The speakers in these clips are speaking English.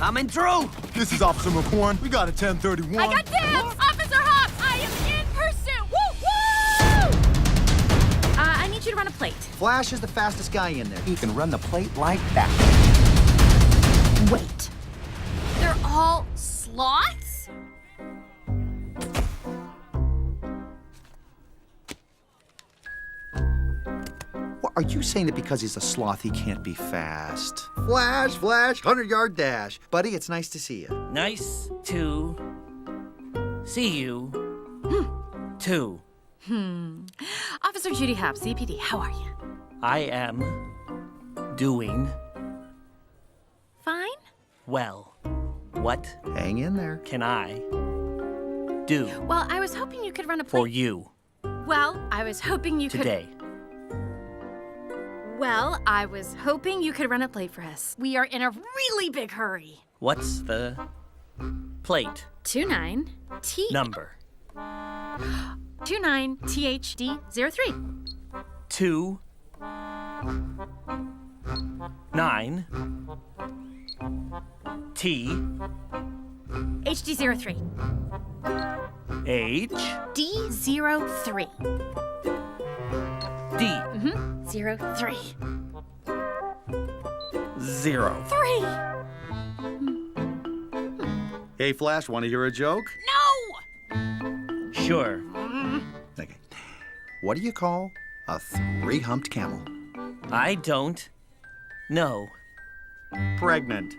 Coming through! This is Officer McCorn. We got a 1031. I got dibs! Officer Hobbs, I am in pursuit! Woo, woo! I need you to run a plate. Flash is the fastest guy in there. He can run the plate like that. Wait. They're all sloths? What, are you saying that because he's a sloth, he can't be fast? Flash, 100-yard dash. Buddy, it's nice to see you. Nice to see you, too. Officer Judy Hobbs, CPD, how are you? I am doing Fine? well. What Hang in there. can I do Well, I was hoping you could run a plate. for you Well, I was hoping you today? Well, I was hoping you could run a plate for us. We are in a really big hurry. What's the plate 29 T number? 29 THD03. 2 9 T HD03. H D03. D 03. 0. 3. Hey, Flash, want to hear a joke? No! Sure. Okay. What do you call a three-humped camel? I don't know. Pregnant.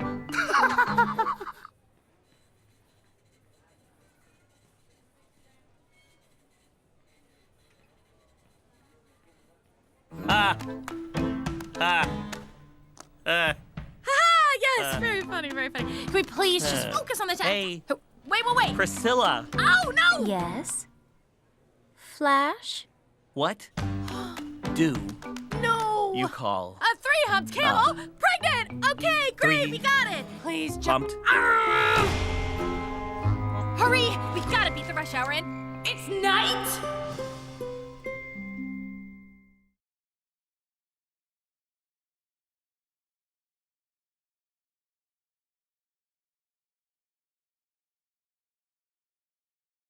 Yes, very funny, very funny. Can we please just focus on the task? Hey. Oh, wait. Priscilla, Oh, no! Yes? Flash? what do No! you call A three-humped camel? Pregnant! Okay, great, we got it. Please jump. humped? Hurry! We gotta beat the rush hour in. It's night!